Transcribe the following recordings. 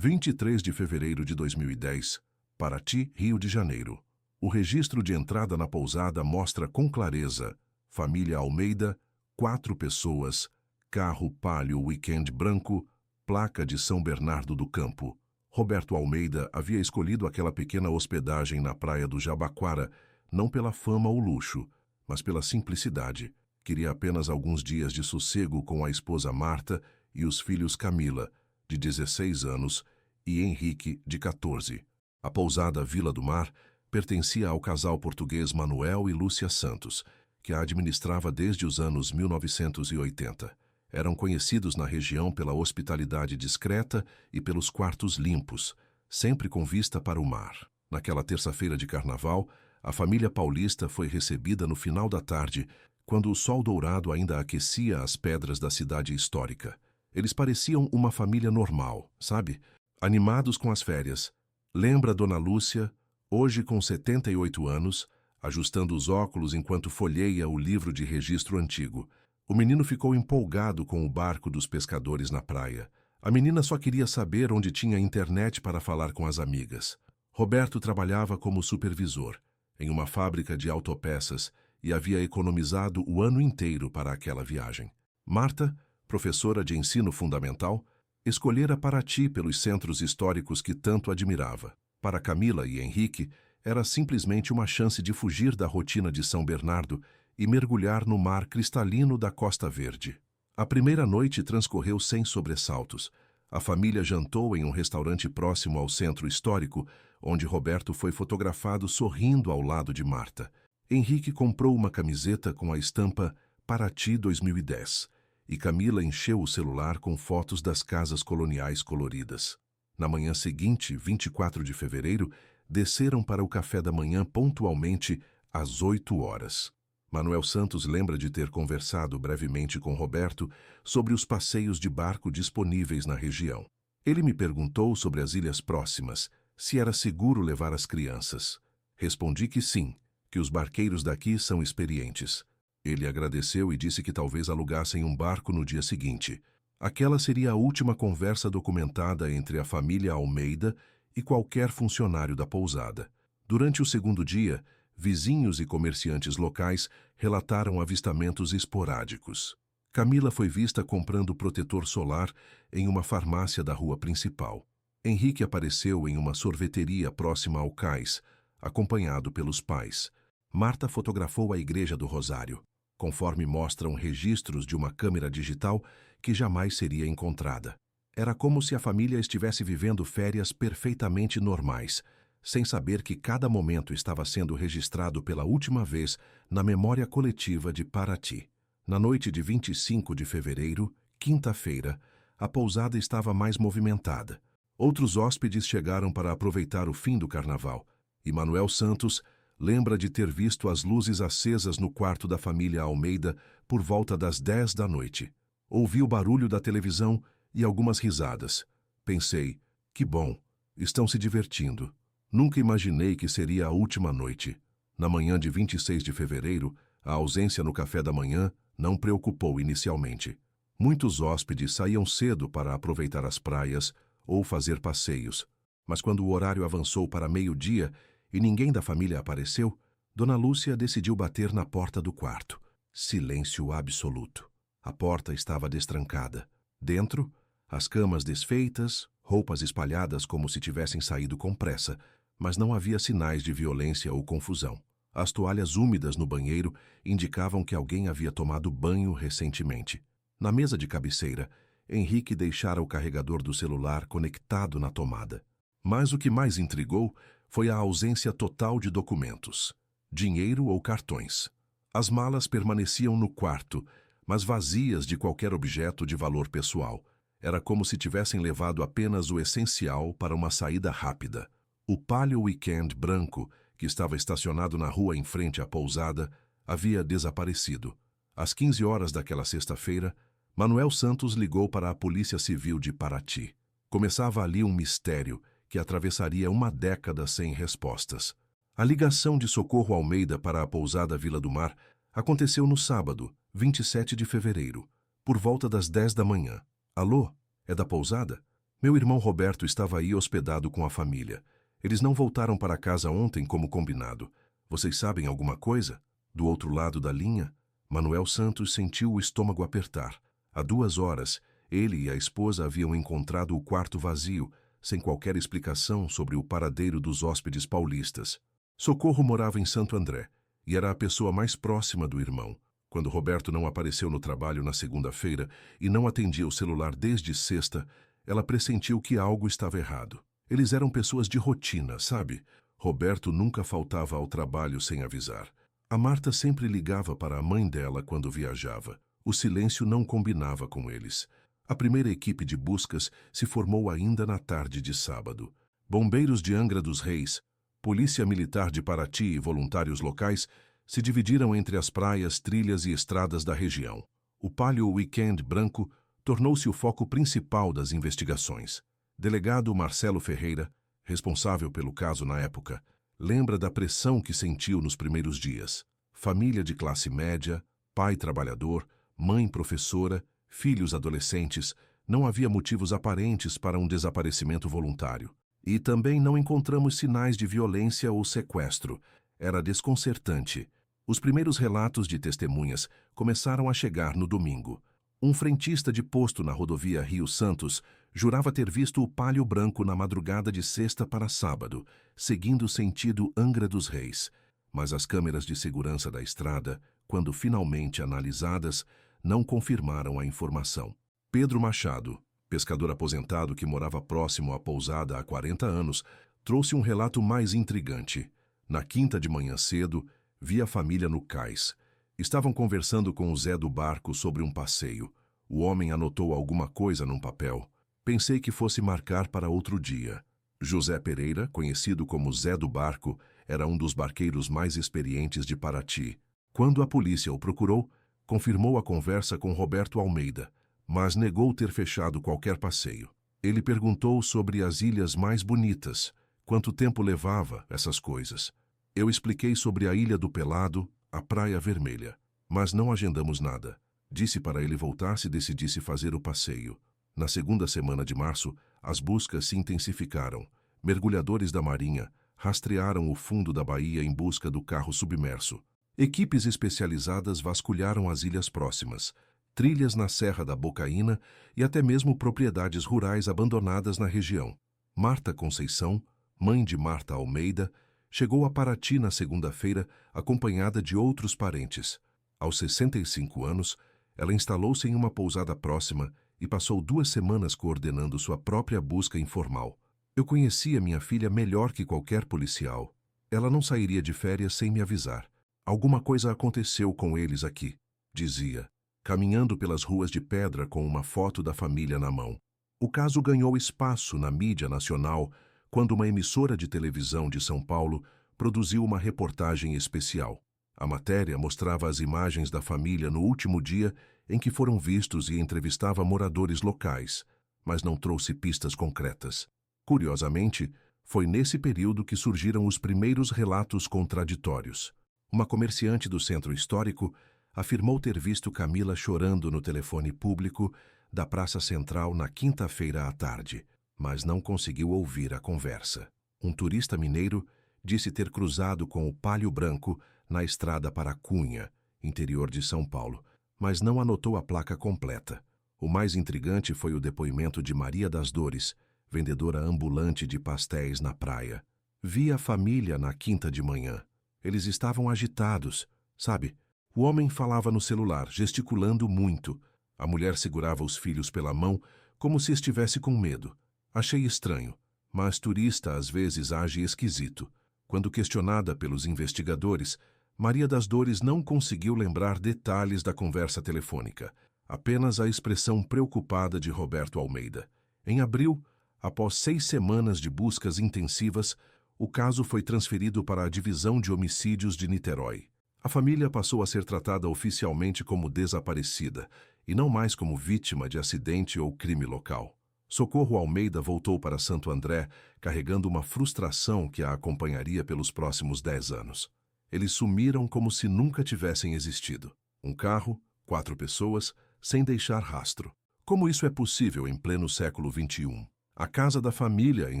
23 de fevereiro de 2010, Paraty, Rio de Janeiro. O registro de entrada na pousada mostra com clareza: família Almeida, 4 pessoas, carro Palio Weekend branco, placa de São Bernardo do Campo. Roberto Almeida havia escolhido aquela pequena hospedagem na praia do Jabaquara não pela fama ou luxo, mas pela simplicidade. Queria apenas alguns dias de sossego com a esposa Marta e os filhos Camila, de 16 anos, e Henrique, de 14. A pousada Vila do Mar pertencia ao casal português Manuel e Lúcia Santos, que a administrava desde os anos 1980. Eram conhecidos na região pela hospitalidade discreta e pelos quartos limpos, sempre com vista para o mar. Naquela terça-feira de carnaval, a família paulista foi recebida no final da tarde, quando o sol dourado ainda aquecia as pedras da cidade histórica. Eles pareciam uma família normal, sabe? Animados com as férias. Lembra Dona Lúcia, hoje com 78 anos, ajustando os óculos enquanto folheia o livro de registro antigo. O menino ficou empolgado com o barco dos pescadores na praia. A menina só queria saber onde tinha internet para falar com as amigas. Roberto trabalhava como supervisor em uma fábrica de autopeças e havia economizado o ano inteiro para aquela viagem. Marta, professora de ensino fundamental, escolhera Paraty pelos centros históricos que tanto admirava. Para Camila e Henrique, era simplesmente uma chance de fugir da rotina de São Bernardo e mergulhar no mar cristalino da Costa Verde. A primeira noite transcorreu sem sobressaltos. A família jantou em um restaurante próximo ao centro histórico, onde Roberto foi fotografado sorrindo ao lado de Marta. Henrique comprou uma camiseta com a estampa Paraty 2010 e Camila encheu o celular com fotos das casas coloniais coloridas. Na manhã seguinte, 24 de fevereiro, desceram para o café da manhã pontualmente às 8 horas. Manuel Santos lembra de ter conversado brevemente com Roberto sobre os passeios de barco disponíveis na região. Ele me perguntou sobre as ilhas próximas, se era seguro levar as crianças. Respondi que sim, que os barqueiros daqui são experientes. Ele agradeceu e disse que talvez alugassem um barco no dia seguinte. Aquela seria a última conversa documentada entre a família Almeida e qualquer funcionário da pousada. Durante o segundo dia, vizinhos e comerciantes locais relataram avistamentos esporádicos. Camila foi vista comprando protetor solar em uma farmácia da rua principal. Henrique apareceu em uma sorveteria próxima ao cais, acompanhado pelos pais. Marta fotografou a Igreja do Rosário, conforme mostram registros de uma câmera digital que jamais seria encontrada. Era como se a família estivesse vivendo férias perfeitamente normais, sem saber que cada momento estava sendo registrado pela última vez na memória coletiva de Paraty. Na noite de 25 de fevereiro, quinta-feira, a pousada estava mais movimentada. Outros hóspedes chegaram para aproveitar o fim do carnaval, e Manuel Santos lembra de ter visto as luzes acesas no quarto da família Almeida por volta das 10 da noite. Ouvi o barulho da televisão e algumas risadas. Pensei, que bom, estão se divertindo. Nunca imaginei que seria a última noite. Na manhã de 26 de fevereiro, a ausência no café da manhã não preocupou inicialmente. Muitos hóspedes saíam cedo para aproveitar as praias ou fazer passeios, mas quando o horário avançou para meio-dia e ninguém da família apareceu, Dona Lúcia decidiu bater na porta do quarto. Silêncio absoluto. A porta estava destrancada. Dentro, as camas desfeitas, roupas espalhadas como se tivessem saído com pressa, mas não havia sinais de violência ou confusão. As toalhas úmidas no banheiro indicavam que alguém havia tomado banho recentemente. Na mesa de cabeceira, Henrique deixara o carregador do celular conectado na tomada. Mas o que mais intrigou foi a ausência total de documentos, dinheiro ou cartões. As malas permaneciam no quarto, mas vazias de qualquer objeto de valor pessoal. Era como se tivessem levado apenas o essencial para uma saída rápida. O Palio Weekend branco, que estava estacionado na rua em frente à pousada, havia desaparecido. Às 15 horas daquela sexta-feira, Manuel Santos ligou para a Polícia Civil de Paraty. Começava ali um mistério que atravessaria uma década sem respostas. A ligação de Socorro Almeida para a pousada Vila do Mar aconteceu no sábado, 27 de fevereiro, por volta das 10 da manhã. Alô? É da pousada? Meu irmão Roberto estava aí hospedado com a família. Eles não voltaram para casa ontem como combinado. Vocês sabem alguma coisa? Do outro lado da linha, Manuel Santos sentiu o estômago apertar. Há 2 horas, ele e a esposa haviam encontrado o quarto vazio, sem qualquer explicação sobre o paradeiro dos hóspedes paulistas. Socorro morava em Santo André e era a pessoa mais próxima do irmão. Quando Roberto não apareceu no trabalho na segunda-feira e não atendia o celular desde sexta, ela pressentiu que algo estava errado. Eles eram pessoas de rotina, sabe? Roberto nunca faltava ao trabalho sem avisar. A Marta sempre ligava para a mãe dela quando viajava. O silêncio não combinava com eles. A primeira equipe de buscas se formou ainda na tarde de sábado. Bombeiros de Angra dos Reis, Polícia Militar de Paraty e voluntários locais se dividiram entre as praias, trilhas e estradas da região. O Palio Weekend Branco tornou-se o foco principal das investigações. Delegado Marcelo Ferreira, responsável pelo caso na época, lembra da pressão que sentiu nos primeiros dias. Família de classe média, pai trabalhador, mãe professora, filhos adolescentes, não havia motivos aparentes para um desaparecimento voluntário. E também não encontramos sinais de violência ou sequestro. Era desconcertante. Os primeiros relatos de testemunhas começaram a chegar no domingo. Um frentista de posto na rodovia Rio-Santos jurava ter visto o Palio Branco na madrugada de sexta para sábado, seguindo sentido Angra dos Reis. Mas as câmeras de segurança da estrada, quando finalmente analisadas, não confirmaram a informação. Pedro Machado, pescador aposentado que morava próximo à pousada há 40 anos, trouxe um relato mais intrigante. Na quinta de manhã cedo, vi a família no cais. Estavam conversando com o Zé do barco sobre um passeio. O homem anotou alguma coisa num papel. Pensei que fosse marcar para outro dia. José Pereira, conhecido como Zé do barco, era um dos barqueiros mais experientes de Paraty. Quando a polícia o procurou, confirmou a conversa com Roberto Almeida, mas negou ter fechado qualquer passeio. Ele perguntou sobre as ilhas mais bonitas, quanto tempo levava, essas coisas. Eu expliquei sobre a Ilha do Pelado, a Praia Vermelha, mas não agendamos nada. Disse para ele voltar se decidisse fazer o passeio. Na segunda semana de março, as buscas se intensificaram. Mergulhadores da Marinha rastrearam o fundo da baía em busca do carro submerso. Equipes especializadas vasculharam as ilhas próximas, trilhas na Serra da Bocaína e até mesmo propriedades rurais abandonadas na região. Marta Conceição, mãe de Marta Almeida, chegou a Paraty na segunda-feira acompanhada de outros parentes. Aos 65 anos, ela instalou-se em uma pousada próxima e passou 2 semanas coordenando sua própria busca informal. Eu conhecia minha filha melhor que qualquer policial. Ela não sairia de férias sem me avisar. Alguma coisa aconteceu com eles aqui, dizia, caminhando pelas ruas de pedra com uma foto da família na mão. O caso ganhou espaço na mídia nacional quando uma emissora de televisão de São Paulo produziu uma reportagem especial. A matéria mostrava as imagens da família no último dia em que foram vistos e entrevistava moradores locais, mas não trouxe pistas concretas. Curiosamente, foi nesse período que surgiram os primeiros relatos contraditórios. Uma comerciante do centro histórico afirmou ter visto Camila chorando no telefone público da Praça Central na quinta-feira à tarde, mas não conseguiu ouvir a conversa. Um turista mineiro disse ter cruzado com o Palio Branco na estrada para Cunha, interior de São Paulo, mas não anotou a placa completa. O mais intrigante foi o depoimento de Maria das Dores, vendedora ambulante de pastéis na praia. Vi a família na quinta de manhã. Eles estavam agitados, sabe? O homem falava no celular, gesticulando muito. A mulher segurava os filhos pela mão, como se estivesse com medo. Achei estranho, mas turista às vezes age esquisito. Quando questionada pelos investigadores, Maria das Dores não conseguiu lembrar detalhes da conversa telefônica, apenas a expressão preocupada de Roberto Almeida. Em abril, após 6 semanas de buscas intensivas, o caso foi transferido para a Divisão de Homicídios de Niterói. A família passou a ser tratada oficialmente como desaparecida, e não mais como vítima de acidente ou crime local. Socorro Almeida voltou para Santo André, carregando uma frustração que a acompanharia pelos próximos 10 anos. Eles sumiram como se nunca tivessem existido. Um carro, 4 pessoas, sem deixar rastro. Como isso é possível em pleno século XXI? A casa da família, em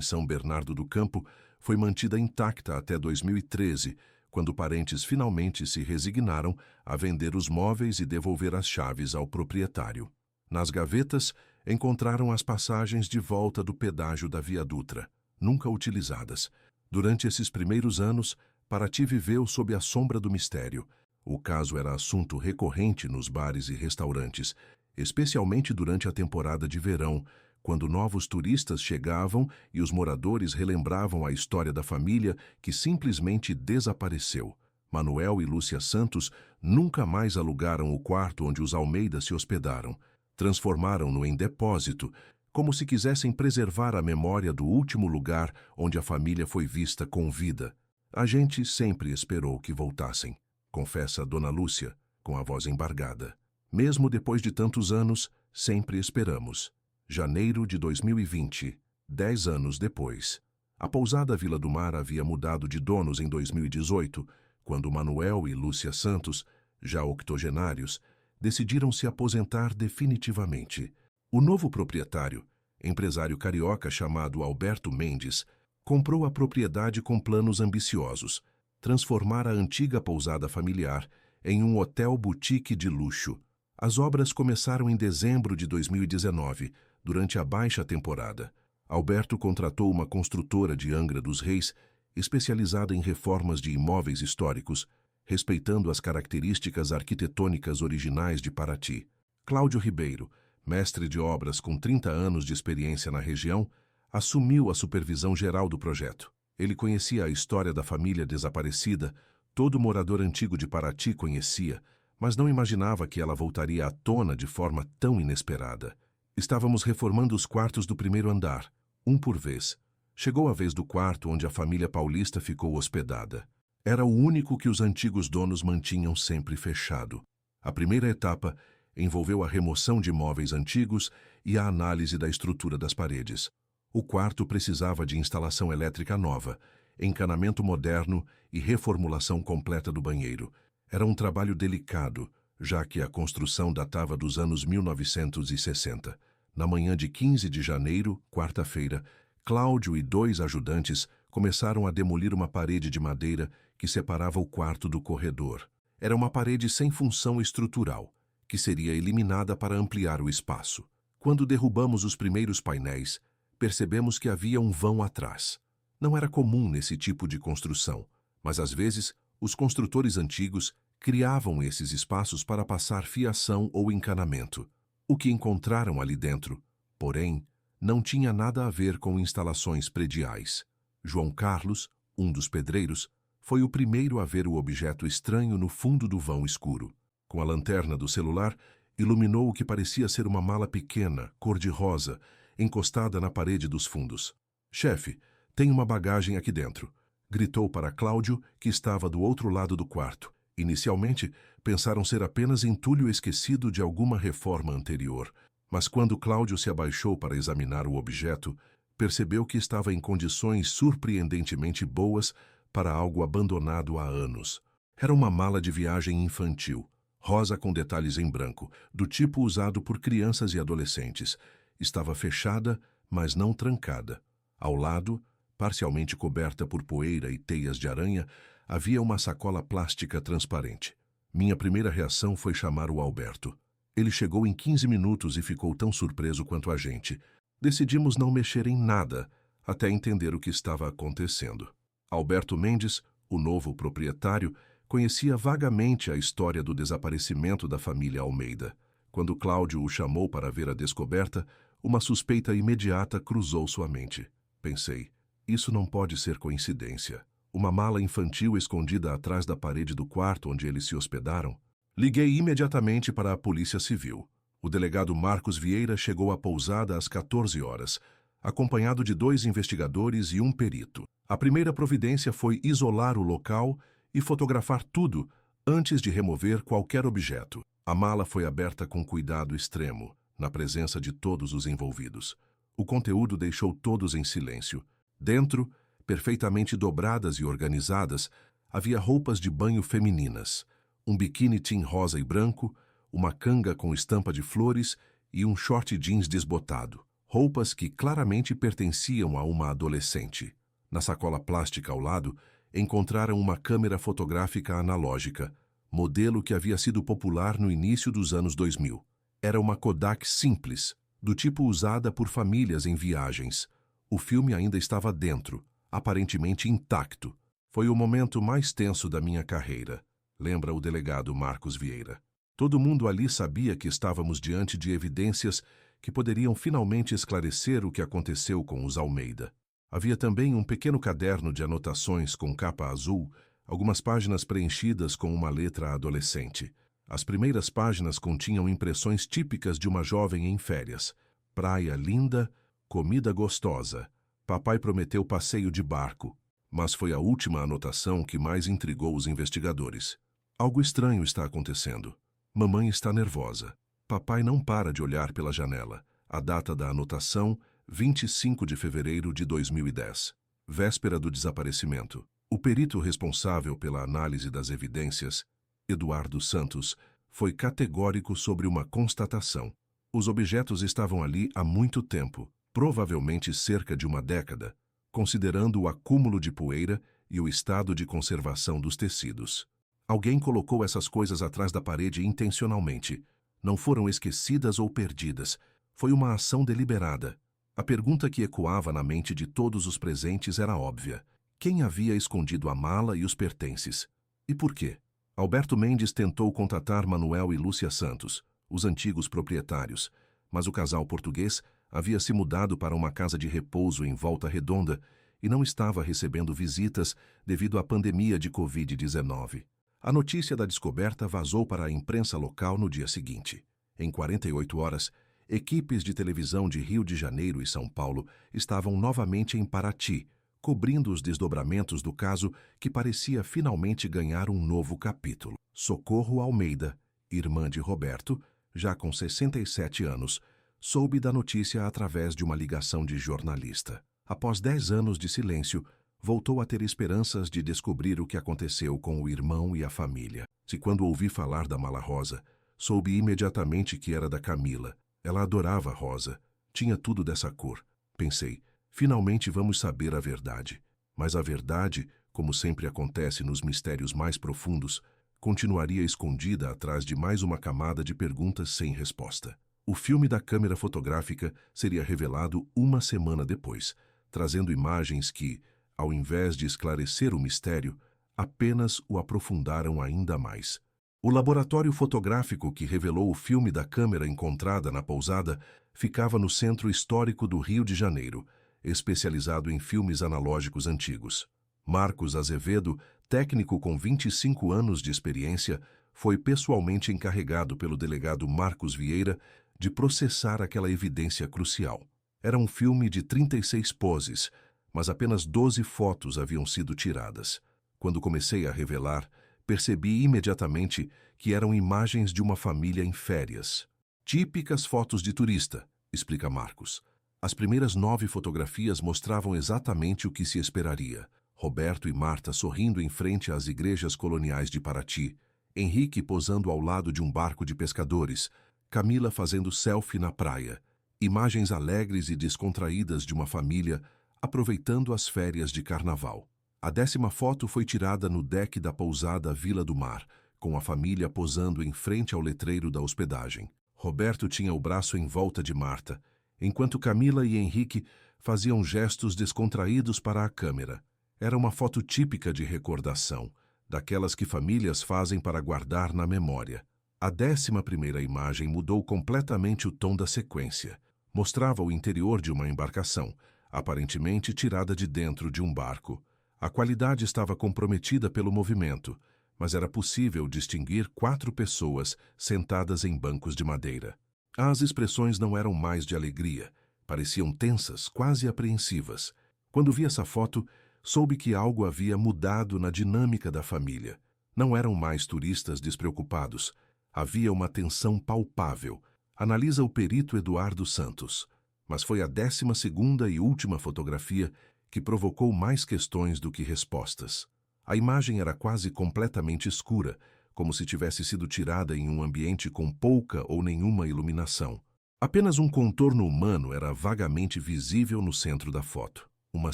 São Bernardo do Campo, foi mantida intacta até 2013, quando parentes finalmente se resignaram a vender os móveis e devolver as chaves ao proprietário. Nas gavetas, encontraram as passagens de volta do pedágio da Via Dutra, nunca utilizadas. Durante esses primeiros anos, Paraty viveu sob a sombra do mistério. O caso era assunto recorrente nos bares e restaurantes, especialmente durante a temporada de verão, quando novos turistas chegavam e os moradores relembravam a história da família que simplesmente desapareceu. Manuel e Lúcia Santos nunca mais alugaram o quarto onde os Almeida se hospedaram. Transformaram-no em depósito, como se quisessem preservar a memória do último lugar onde a família foi vista com vida. A gente sempre esperou que voltassem, confessa Dona Lúcia, com a voz embargada. Mesmo depois de tantos anos, sempre esperamos. Janeiro de 2020, 10 anos depois. A pousada Vila do Mar havia mudado de donos em 2018, quando Manuel e Lúcia Santos, já octogenários, decidiram se aposentar definitivamente. O novo proprietário, empresário carioca chamado Alberto Mendes, comprou a propriedade com planos ambiciosos: transformar a antiga pousada familiar em um hotel boutique de luxo. As obras começaram em dezembro de 2019, durante a baixa temporada. Alberto contratou uma construtora de Angra dos Reis, especializada em reformas de imóveis históricos, respeitando as características arquitetônicas originais de Paraty. Cláudio Ribeiro, mestre de obras com 30 anos de experiência na região, assumiu a supervisão geral do projeto. Ele conhecia a história da família desaparecida, todo morador antigo de Paraty conhecia, mas não imaginava que ela voltaria à tona de forma tão inesperada. Estávamos reformando os quartos do primeiro andar, um por vez. Chegou a vez do quarto onde a família paulista ficou hospedada. Era o único que os antigos donos mantinham sempre fechado. A primeira etapa envolveu a remoção de móveis antigos e a análise da estrutura das paredes. O quarto precisava de instalação elétrica nova, encanamento moderno e reformulação completa do banheiro. Era um trabalho delicado, já que a construção datava dos anos 1960. Na manhã de 15 de janeiro, quarta-feira, Cláudio e 2 ajudantes começaram a demolir uma parede de madeira que separava o quarto do corredor. Era uma parede sem função estrutural, que seria eliminada para ampliar o espaço. Quando derrubamos os primeiros painéis, percebemos que havia um vão atrás. Não era comum nesse tipo de construção, mas às vezes os construtores antigos criavam esses espaços para passar fiação ou encanamento. O que encontraram ali dentro, porém, não tinha nada a ver com instalações prediais. João Carlos, um dos pedreiros, foi o primeiro a ver o objeto estranho no fundo do vão escuro. Com a lanterna do celular, iluminou o que parecia ser uma mala pequena, cor-de-rosa, encostada na parede dos fundos. «Chefe, tem uma bagagem aqui dentro», gritou para Cláudio, que estava do outro lado do quarto. Inicialmente, pensaram ser apenas entulho esquecido de alguma reforma anterior, mas quando Cláudio se abaixou para examinar o objeto, percebeu que estava em condições surpreendentemente boas para algo abandonado há anos. Era uma mala de viagem infantil, rosa com detalhes em branco, do tipo usado por crianças e adolescentes. Estava fechada, mas não trancada. Ao lado, parcialmente coberta por poeira e teias de aranha, havia uma sacola plástica transparente. Minha primeira reação foi chamar o Alberto. Ele chegou em 15 minutos e ficou tão surpreso quanto a gente. Decidimos não mexer em nada, até entender o que estava acontecendo. Alberto Mendes, o novo proprietário, conhecia vagamente a história do desaparecimento da família Almeida. Quando Cláudio o chamou para ver a descoberta, uma suspeita imediata cruzou sua mente. Pensei, isso não pode ser coincidência. Uma mala infantil escondida atrás da parede do quarto onde eles se hospedaram? Liguei imediatamente para a Polícia Civil. O delegado Marcos Vieira chegou à pousada às 14 horas, acompanhado de 2 investigadores e um perito. A primeira providência foi isolar o local e fotografar tudo antes de remover qualquer objeto. A mala foi aberta com cuidado extremo, na presença de todos os envolvidos. O conteúdo deixou todos em silêncio. Dentro, perfeitamente dobradas e organizadas, havia roupas de banho femininas, um biquíni tim rosa e branco, uma canga com estampa de flores e um short jeans desbotado. roupas que claramente pertenciam a uma adolescente. Na sacola plástica ao lado, encontraram uma câmera fotográfica analógica, modelo que havia sido popular no início dos anos 2000. Era uma Kodak simples, do tipo usada por famílias em viagens. O filme ainda estava dentro, aparentemente intacto. Foi o momento mais tenso da minha carreira, lembra o delegado Marcos Vieira. Todo mundo ali sabia que estávamos diante de evidências que poderiam finalmente esclarecer o que aconteceu com os Almeida. Havia também um pequeno caderno de anotações com capa azul, algumas páginas preenchidas com uma letra adolescente. As primeiras páginas continham impressões típicas de uma jovem em férias. Praia linda, comida gostosa. Papai prometeu passeio de barco. Mas foi a última anotação que mais intrigou os investigadores. Algo estranho está acontecendo. Mamãe está nervosa. Papai não para de olhar pela janela. A data da anotação, 25 de fevereiro de 2010. Véspera do desaparecimento. O perito responsável pela análise das evidências, Eduardo Santos, foi categórico sobre uma constatação. Os objetos estavam ali há muito tempo, provavelmente cerca de uma década, considerando o acúmulo de poeira e o estado de conservação dos tecidos. Alguém colocou essas coisas atrás da parede intencionalmente. Não foram esquecidas ou perdidas. Foi uma ação deliberada. A pergunta que ecoava na mente de todos os presentes era óbvia. Quem havia escondido a mala e os pertences? E por quê? Alberto Mendes tentou contatar Manuel e Lúcia Santos, os antigos proprietários, mas o casal português havia se mudado para uma casa de repouso em Volta Redonda e não estava recebendo visitas devido à pandemia de Covid-19. A notícia da descoberta vazou para a imprensa local no dia seguinte. Em 48 horas, equipes de televisão de Rio de Janeiro e São Paulo estavam novamente em Paraty, cobrindo os desdobramentos do caso que parecia finalmente ganhar um novo capítulo. Socorro Almeida, irmã de Roberto, já com 67 anos, soube da notícia através de uma ligação de jornalista. Após 10 anos de silêncio, voltou a ter esperanças de descobrir o que aconteceu com o irmão e a família. Se quando ouvi falar da mala rosa, soube imediatamente que era da Camila. Ela adorava rosa, tinha tudo dessa cor. Pensei, finalmente vamos saber a verdade. Mas a verdade, como sempre acontece nos mistérios mais profundos, continuaria escondida atrás de mais uma camada de perguntas sem resposta. O filme da câmera fotográfica seria revelado uma semana depois, trazendo imagens que, ao invés de esclarecer o mistério, apenas o aprofundaram ainda mais. O laboratório fotográfico que revelou o filme da câmera encontrada na pousada ficava no Centro Histórico do Rio de Janeiro, especializado em filmes analógicos antigos. Marcos Azevedo, técnico com 25 anos de experiência, foi pessoalmente encarregado pelo delegado Marcos Vieira de processar aquela evidência crucial. Era um filme de 36 poses, mas apenas 12 fotos haviam sido tiradas. Quando comecei a revelar, percebi imediatamente que eram imagens de uma família em férias. Típicas fotos de turista, explica Marcos. As primeiras 9 fotografias mostravam exatamente o que se esperaria. Roberto e Marta sorrindo em frente às igrejas coloniais de Paraty, Henrique posando ao lado de um barco de pescadores, Camila fazendo selfie na praia. Imagens alegres e descontraídas de uma família aproveitando as férias de carnaval. A 10ª foto foi tirada no deck da pousada Vila do Mar, com a família posando em frente ao letreiro da hospedagem. Roberto tinha o braço em volta de Marta, enquanto Camila e Henrique faziam gestos descontraídos para a câmera. Era uma foto típica de recordação, daquelas que famílias fazem para guardar na memória. A 11ª imagem mudou completamente o tom da sequência. Mostrava o interior de uma embarcação, aparentemente tirada de dentro de um barco. A qualidade estava comprometida pelo movimento, mas era possível distinguir 4 pessoas sentadas em bancos de madeira. As expressões não eram mais de alegria, pareciam tensas, quase apreensivas. Quando vi essa foto, soube que algo havia mudado na dinâmica da família. Não eram mais turistas despreocupados. Havia uma tensão palpável. Analisa o perito Eduardo Santos. Mas foi a 12ª e última fotografia que provocou mais questões do que respostas. A imagem era quase completamente escura, como se tivesse sido tirada em um ambiente com pouca ou nenhuma iluminação. Apenas um contorno humano era vagamente visível no centro da foto. Uma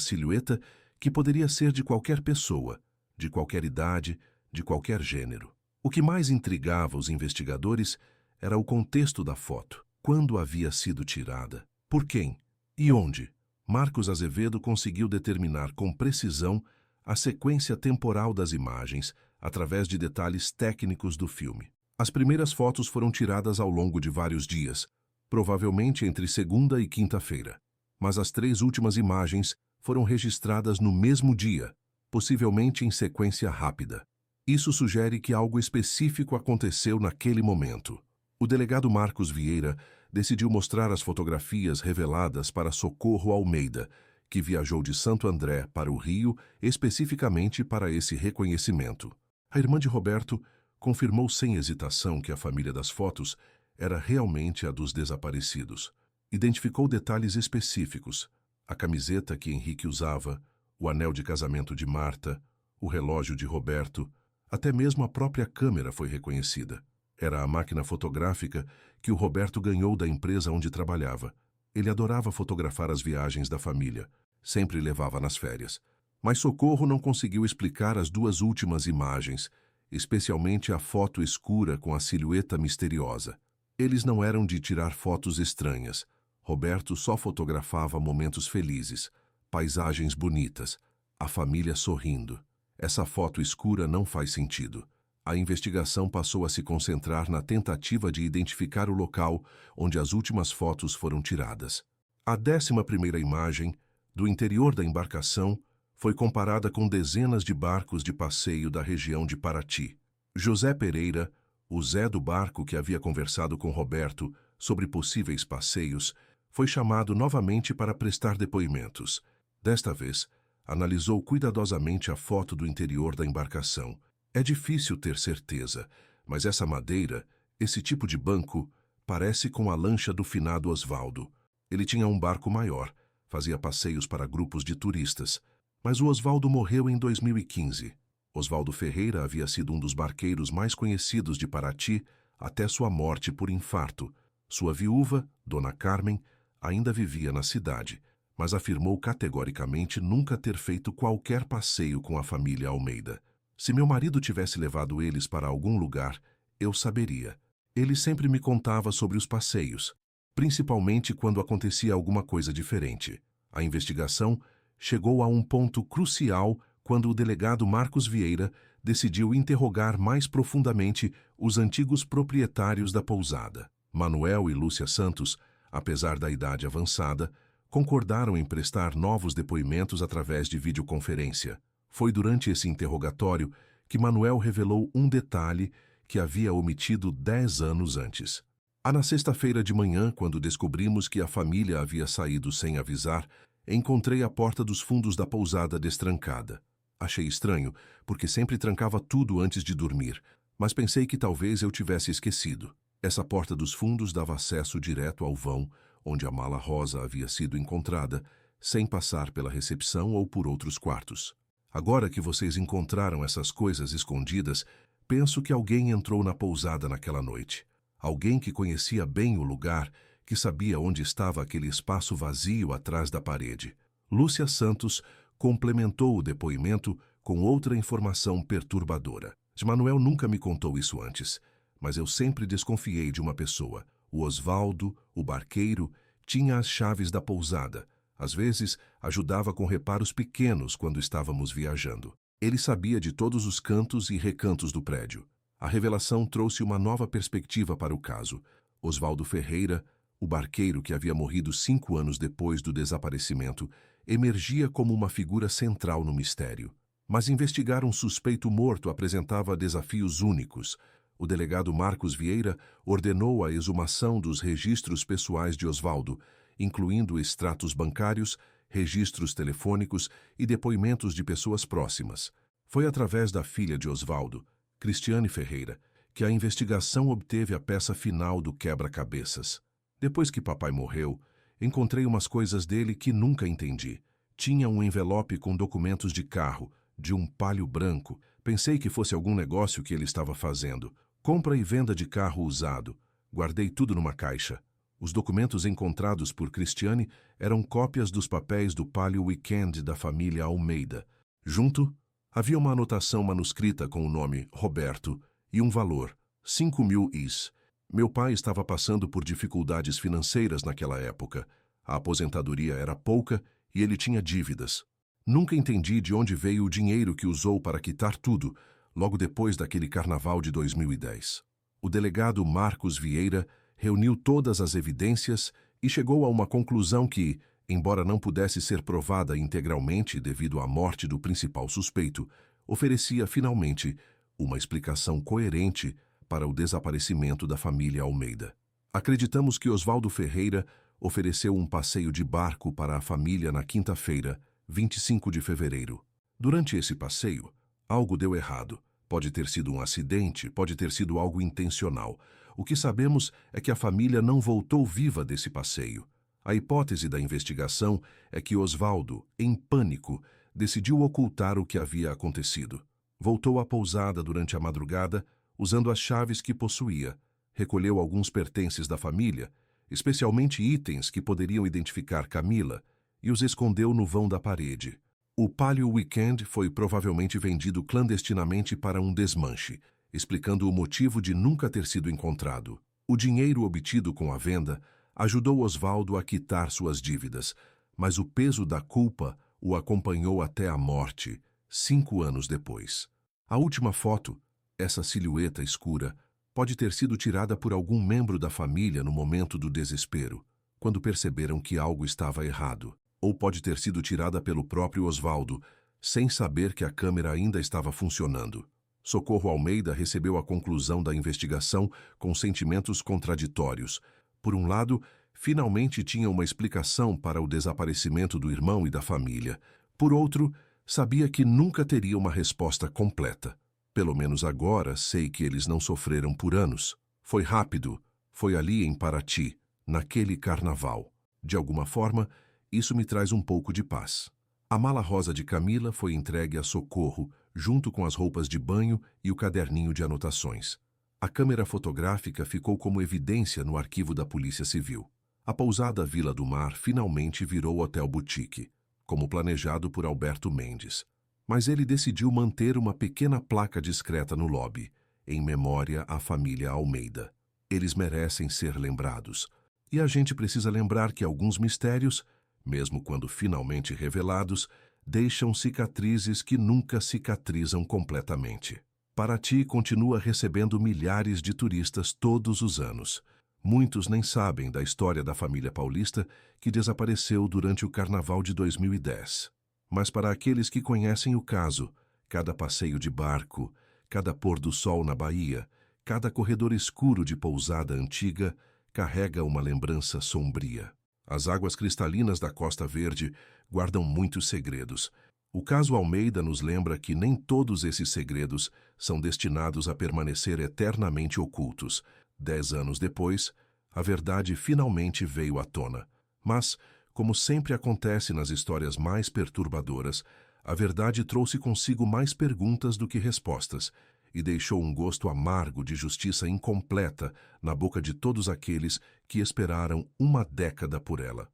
silhueta que poderia ser de qualquer pessoa, de qualquer idade, de qualquer gênero. O que mais intrigava os investigadores era o contexto da foto. Quando havia sido tirada? Por quem? E onde? Marcos Azevedo conseguiu determinar com precisão a sequência temporal das imagens através de detalhes técnicos do filme. As primeiras fotos foram tiradas ao longo de vários dias, provavelmente entre segunda e quinta-feira. Mas as 3 últimas imagens foram registradas no mesmo dia, possivelmente em sequência rápida. Isso sugere que algo específico aconteceu naquele momento. O delegado Marcos Vieira decidiu mostrar as fotografias reveladas para Socorro Almeida, que viajou de Santo André para o Rio especificamente para esse reconhecimento. A irmã de Roberto confirmou sem hesitação que a família das fotos era realmente a dos desaparecidos. Identificou detalhes específicos: a camiseta que Henrique usava, o anel de casamento de Marta, o relógio de Roberto, até mesmo a própria câmera foi reconhecida. Era a máquina fotográfica que o Roberto ganhou da empresa onde trabalhava. Ele adorava fotografar as viagens da família, sempre levava nas férias. Mas Socorro não conseguiu explicar as 2 últimas imagens, especialmente a foto escura com a silhueta misteriosa. Eles não eram de tirar fotos estranhas. Roberto só fotografava momentos felizes, paisagens bonitas, a família sorrindo. Essa foto escura não faz sentido. A investigação passou a se concentrar na tentativa de identificar o local onde as últimas fotos foram tiradas. A 11ª imagem, do interior da embarcação, foi comparada com dezenas de barcos de passeio da região de Paraty. José Pereira, o Zé do barco que havia conversado com Roberto sobre possíveis passeios, foi chamado novamente para prestar depoimentos. Desta vez, analisou cuidadosamente a foto do interior da embarcação. É difícil ter certeza, mas essa madeira, esse tipo de banco, parece com a lancha do finado Osvaldo. Ele tinha um barco maior, fazia passeios para grupos de turistas. Mas o Osvaldo morreu em 2015. Osvaldo Ferreira havia sido um dos barqueiros mais conhecidos de Paraty até sua morte por infarto. Sua viúva, Dona Carmen, ainda vivia na cidade, mas afirmou categoricamente nunca ter feito qualquer passeio com a família Almeida. Se meu marido tivesse levado eles para algum lugar, eu saberia. Ele sempre me contava sobre os passeios, principalmente quando acontecia alguma coisa diferente. A investigação chegou a um ponto crucial quando o delegado Marcos Vieira decidiu interrogar mais profundamente os antigos proprietários da pousada. Manuel e Lúcia Santos, apesar da idade avançada, concordaram em prestar novos depoimentos através de videoconferência. Foi durante esse interrogatório que Manuel revelou um detalhe que havia omitido 10 anos antes. Na sexta-feira de manhã, quando descobrimos que a família havia saído sem avisar, encontrei a porta dos fundos da pousada destrancada. Achei estranho, porque sempre trancava tudo antes de dormir, mas pensei que talvez eu tivesse esquecido. Essa porta dos fundos dava acesso direto ao vão, onde a mala rosa havia sido encontrada, sem passar pela recepção ou por outros quartos. Agora que vocês encontraram essas coisas escondidas, penso que alguém entrou na pousada naquela noite. Alguém que conhecia bem o lugar, que sabia onde estava aquele espaço vazio atrás da parede. Lúcia Santos complementou o depoimento com outra informação perturbadora. Manuel nunca me contou isso antes, mas eu sempre desconfiei de uma pessoa. O Osvaldo, o barqueiro, tinha as chaves da pousada. Às vezes, ajudava com reparos pequenos quando estávamos viajando. Ele sabia de todos os cantos e recantos do prédio. A revelação trouxe uma nova perspectiva para o caso. Osvaldo Ferreira, o barqueiro que havia morrido 5 anos depois do desaparecimento, emergia como uma figura central no mistério. Mas investigar um suspeito morto apresentava desafios únicos. O delegado Marcos Vieira ordenou a exumação dos registros pessoais de Osvaldo, incluindo extratos bancários, registros telefônicos e depoimentos de pessoas próximas. Foi através da filha de Osvaldo, Cristiane Ferreira, que a investigação obteve a peça final do quebra-cabeças. Depois que papai morreu, encontrei umas coisas dele que nunca entendi. Tinha um envelope com documentos de carro, de um Palio branco. Pensei que fosse algum negócio que ele estava fazendo. Compra e venda de carro usado. Guardei tudo numa caixa. Os documentos encontrados por Cristiane eram cópias dos papéis do Palio Weekend da família Almeida. Junto, havia uma anotação manuscrita com o nome Roberto e um valor, 5.000 is. Meu pai estava passando por dificuldades financeiras naquela época. A aposentadoria era pouca e ele tinha dívidas. Nunca entendi de onde veio o dinheiro que usou para quitar tudo, logo depois daquele carnaval de 2010. O delegado Marcos Vieira reuniu todas as evidências e chegou a uma conclusão que, embora não pudesse ser provada integralmente devido à morte do principal suspeito, oferecia finalmente uma explicação coerente para o desaparecimento da família Almeida. Acreditamos que Oswaldo Ferreira ofereceu um passeio de barco para a família na quinta-feira, 25 de fevereiro. Durante esse passeio, algo deu errado. Pode ter sido um acidente, pode ter sido algo intencional. O que sabemos é que a família não voltou viva desse passeio. A hipótese da investigação é que Oswaldo, em pânico, decidiu ocultar o que havia acontecido. Voltou à pousada durante a madrugada, usando as chaves que possuía. Recolheu alguns pertences da família, especialmente itens que poderiam identificar Camila, e os escondeu no vão da parede. O Palio Weekend foi provavelmente vendido clandestinamente para um desmanche, explicando o motivo de nunca ter sido encontrado. O dinheiro obtido com a venda ajudou Oswaldo a quitar suas dívidas, mas o peso da culpa o acompanhou até a morte, 5 anos depois. A última foto, essa silhueta escura, pode ter sido tirada por algum membro da família no momento do desespero, quando perceberam que algo estava errado. Ou pode ter sido tirada pelo próprio Oswaldo, sem saber que a câmera ainda estava funcionando. Socorro Almeida recebeu a conclusão da investigação com sentimentos contraditórios. Por um lado, finalmente tinha uma explicação para o desaparecimento do irmão e da família. Por outro, sabia que nunca teria uma resposta completa. Pelo menos agora sei que eles não sofreram por anos. Foi rápido, foi ali em Paraty, naquele carnaval. De alguma forma, isso me traz um pouco de paz. A mala rosa de Camila foi entregue a Socorro, junto com as roupas de banho e o caderninho de anotações. A câmera fotográfica ficou como evidência no arquivo da Polícia Civil. A pousada Vila do Mar finalmente virou Hotel Boutique, como planejado por Alberto Mendes. Mas ele decidiu manter uma pequena placa discreta no lobby, em memória à família Almeida. Eles merecem ser lembrados. E a gente precisa lembrar que alguns mistérios, mesmo quando finalmente revelados, deixam cicatrizes que nunca cicatrizam completamente. Paraty continua recebendo milhares de turistas todos os anos. Muitos nem sabem da história da família paulista que desapareceu durante o Carnaval de 2010. Mas para aqueles que conhecem o caso, cada passeio de barco, cada pôr do sol na Bahia, cada corredor escuro de pousada antiga, carrega uma lembrança sombria. As águas cristalinas da Costa Verde guardam muitos segredos. O caso Almeida nos lembra que nem todos esses segredos são destinados a permanecer eternamente ocultos. 10 anos depois, a verdade finalmente veio à tona. Mas, como sempre acontece nas histórias mais perturbadoras, a verdade trouxe consigo mais perguntas do que respostas e deixou um gosto amargo de justiça incompleta na boca de todos aqueles que esperaram uma década por ela.